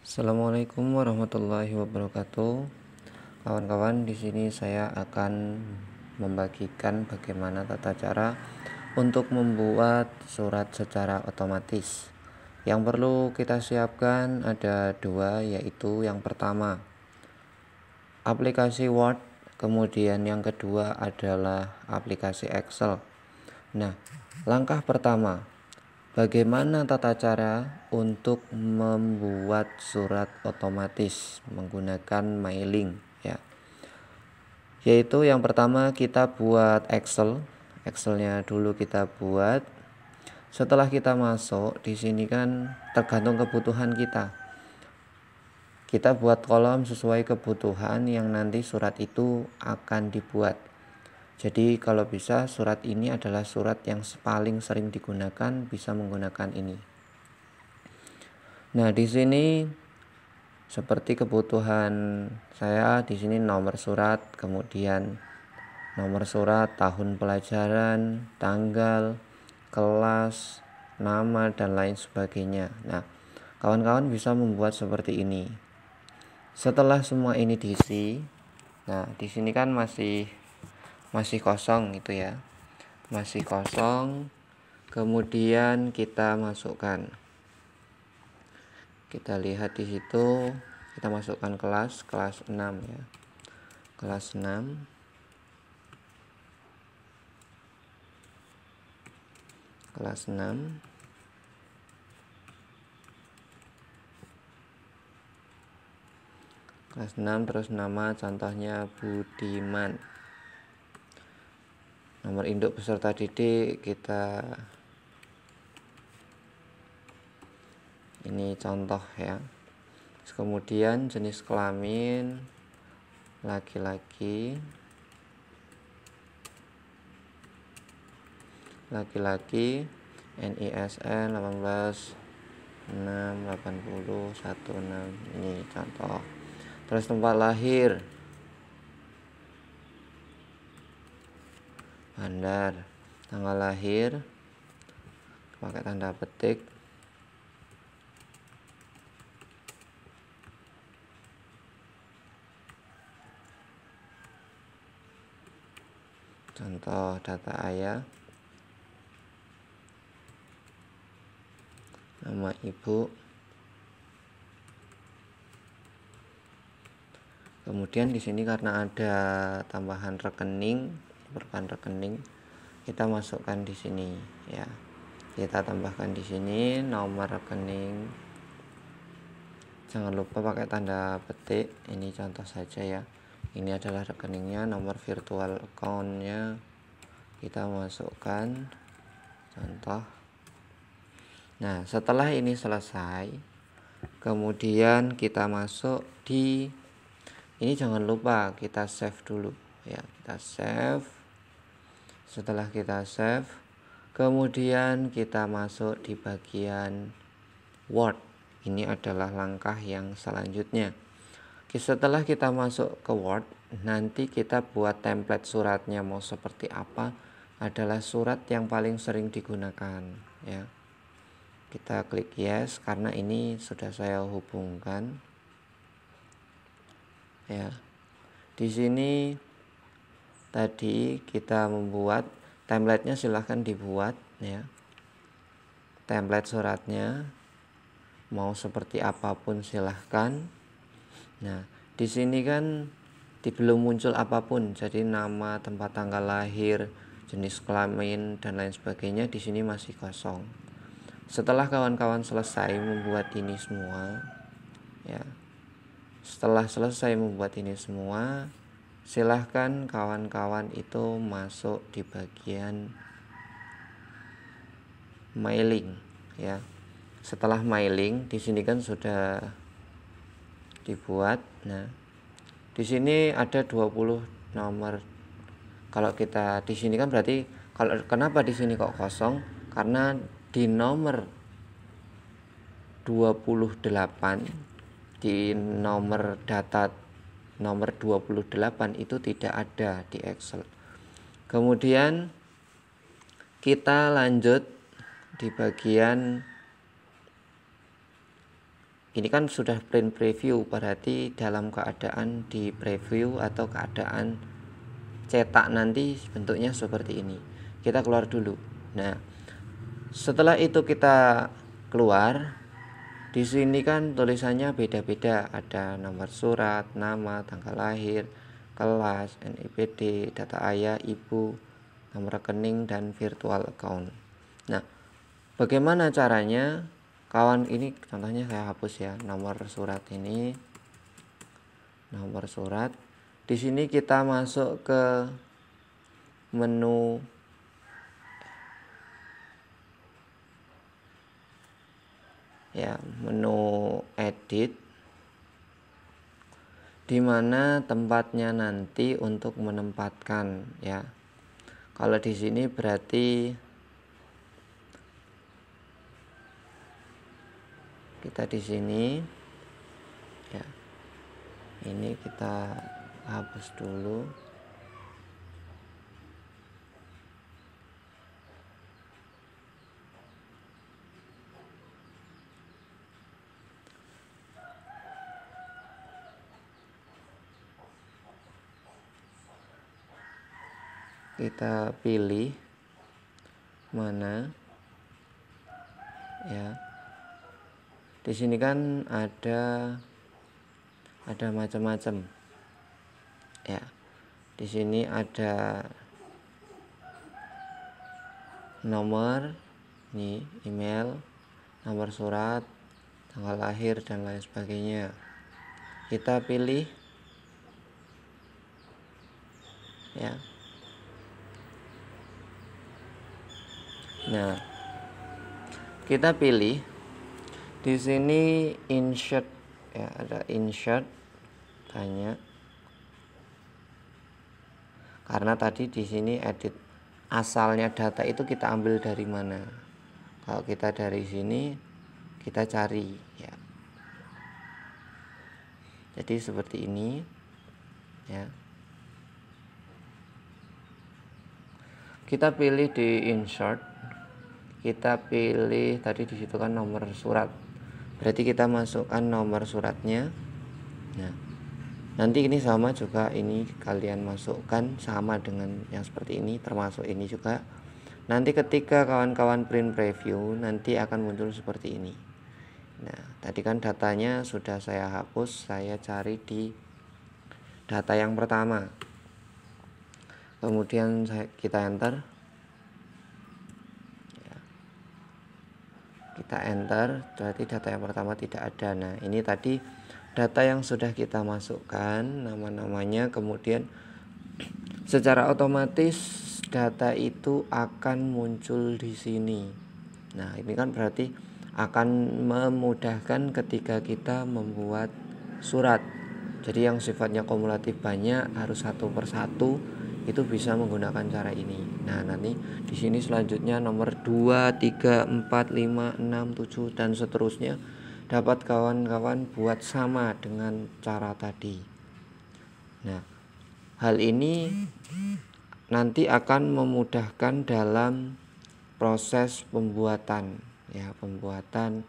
Assalamualaikum warahmatullahi wabarakatuh. Kawan-kawan, di sini saya akan membagikan bagaimana tata cara untuk membuat surat secara otomatis. Yang perlu kita siapkan ada dua, yaitu yang pertama aplikasi Word, kemudian yang kedua adalah aplikasi Excel. Nah, langkah pertama, bagaimana tata cara untuk membuat surat otomatis menggunakan mailing ya. Yaitu yang pertama kita buat Excelnya dulu kita buat. Setelah kita masuk di sini kan tergantung kebutuhan kita. Kita buat kolom sesuai kebutuhan yang nanti surat itu akan dibuat. Jadi kalau bisa surat ini adalah surat yang paling sering digunakan, bisa menggunakan ini. Nah, di sini seperti kebutuhan saya di sini nomor surat, kemudian nomor surat, tahun pelajaran, tanggal, kelas, nama dan lain sebagainya. Nah, kawan-kawan bisa membuat seperti ini. Setelah semua ini diisi, nah di sini kan masih kosong gitu ya. Masih kosong. Kemudian kita masukkan. Kita lihat di situ, kita masukkan kelas 6 ya. Kelas 6. Kelas 6. Kelas 6 terus nama contohnya Budiman. Nomor induk peserta didik kita ini contoh ya. Terus kemudian jenis kelamin laki-laki, NISN 18 6 80 16, ini contoh. Terus tempat lahir Bandar, tanggal lahir pakai tanda petik, contoh data ayah, nama ibu. Kemudian di sini karena ada tambahan rekening, kita masukkan di sini ya. Kita tambahkan di sini nomor rekening. Jangan lupa pakai tanda petik. Ini contoh saja ya. Ini adalah rekeningnya, nomor virtual account-nya kita masukkan contoh. Nah, setelah ini selesai, kemudian kita masuk di ini, jangan lupa kita save dulu ya. Kita save. Setelah kita save, kemudian kita masuk di bagian Word. Ini adalah langkah yang selanjutnya. Setelah kita masuk ke Word, nanti kita buat template suratnya mau seperti apa, adalah surat yang paling sering digunakan ya. Kita klik yes karena ini sudah saya hubungkan ya. Di sini tadi kita membuat template-nya, silahkan dibuat ya. Template suratnya mau seperti apapun silahkan. Nah, di sini kan belum muncul apapun, jadi nama, tempat tanggal lahir, jenis kelamin dan lain sebagainya di sini masih kosong. Setelah kawan-kawan selesai membuat ini semua ya. Setelah selesai membuat ini semua, silahkan kawan-kawan itu masuk di bagian mailing ya. Setelah mailing di sini kan sudah dibuat. Nah, di sini ada 20 nomor. Kalau kita di sini kan berarti kenapa di sini kok kosong? Karena di nomor 28 di nomor data nomor 28 itu tidak ada di Excel. Kemudian kita lanjut di bagian ini kan sudah print preview, berarti dalam keadaan di preview atau keadaan cetak nanti bentuknya seperti ini. Kita keluar dulu. Nah, setelah itu kita keluar, di sini kan tulisannya beda-beda, ada nomor surat, nama, tanggal lahir, kelas, NIPD, data ayah, ibu, nomor rekening, dan virtual account. Nah, bagaimana caranya? Kawan, ini contohnya saya hapus ya, nomor surat ini, nomor surat. Di sini kita masuk ke menu ya, menu edit, di mana tempatnya nanti untuk menempatkan ya. Kalau di sini berarti kita di sini ya, ini kita hapus dulu. Kita pilih mana ya. Di sini kan ada macam-macam ya. Di sini ada nomor, nih email, nomor surat, tanggal lahir, dan lain sebagainya. Kita pilih ya. Nah, kita pilih di sini insert ya, ada insert banyak. Karena tadi di sini edit, asalnya data itu kita ambil dari mana? Kalau kita dari sini kita cari ya. Jadi seperti ini ya. Kita pilih di insert. Kita pilih tadi di situ kan nomor surat. Berarti kita masukkan nomor suratnya. Nah, nanti ini sama juga, ini kalian masukkan sama dengan yang seperti ini, termasuk ini juga. Nanti ketika kawan-kawan print preview nanti akan muncul seperti ini. Nah, tadi kan datanya sudah saya hapus, saya cari di data yang pertama. Kemudian kita enter. Kita enter, berarti data yang pertama tidak ada. Nah, ini tadi data yang sudah kita masukkan, nama-namanya, kemudian secara otomatis data itu akan muncul di sini. Nah, ini kan berarti akan memudahkan ketika kita membuat surat. Jadi yang sifatnya kumulatif banyak, harus satu persatu, itu bisa menggunakan cara ini. Nah, nanti di sini selanjutnya nomor 2, 3, 4, 5, 6, 7 dan seterusnya dapat kawan-kawan buat sama dengan cara tadi. Nah, hal ini nanti akan memudahkan dalam proses pembuatan ya, pembuatan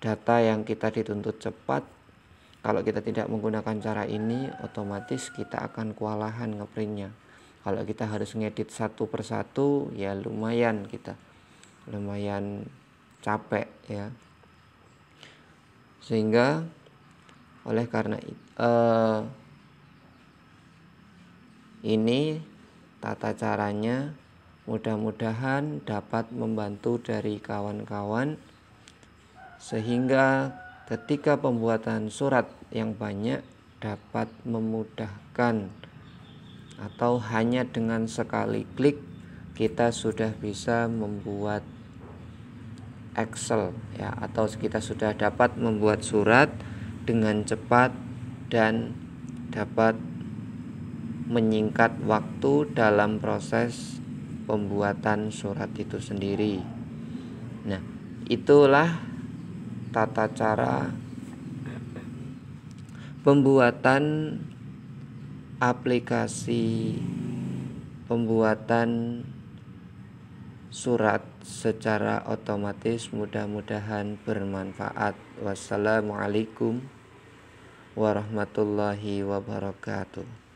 data yang kita dituntut cepat. Kalau kita tidak menggunakan cara ini, otomatis kita akan kewalahan ngeprintnya. Kalau kita harus ngedit satu persatu, ya lumayan capek ya. Sehingga oleh karena ini tata caranya, mudah-mudahan dapat membantu dari kawan-kawan, sehingga ketika pembuatan surat yang banyak dapat memudahkan, atau hanya dengan sekali klik kita sudah bisa membuat Excel ya, atau kita sudah dapat membuat surat dengan cepat dan dapat menyingkat waktu dalam proses pembuatan surat itu sendiri. Nah, itulah tata cara pembuatan aplikasi, pembuatan surat secara otomatis. Mudah-mudahan bermanfaat. Wassalamualaikum warahmatullahi wabarakatuh.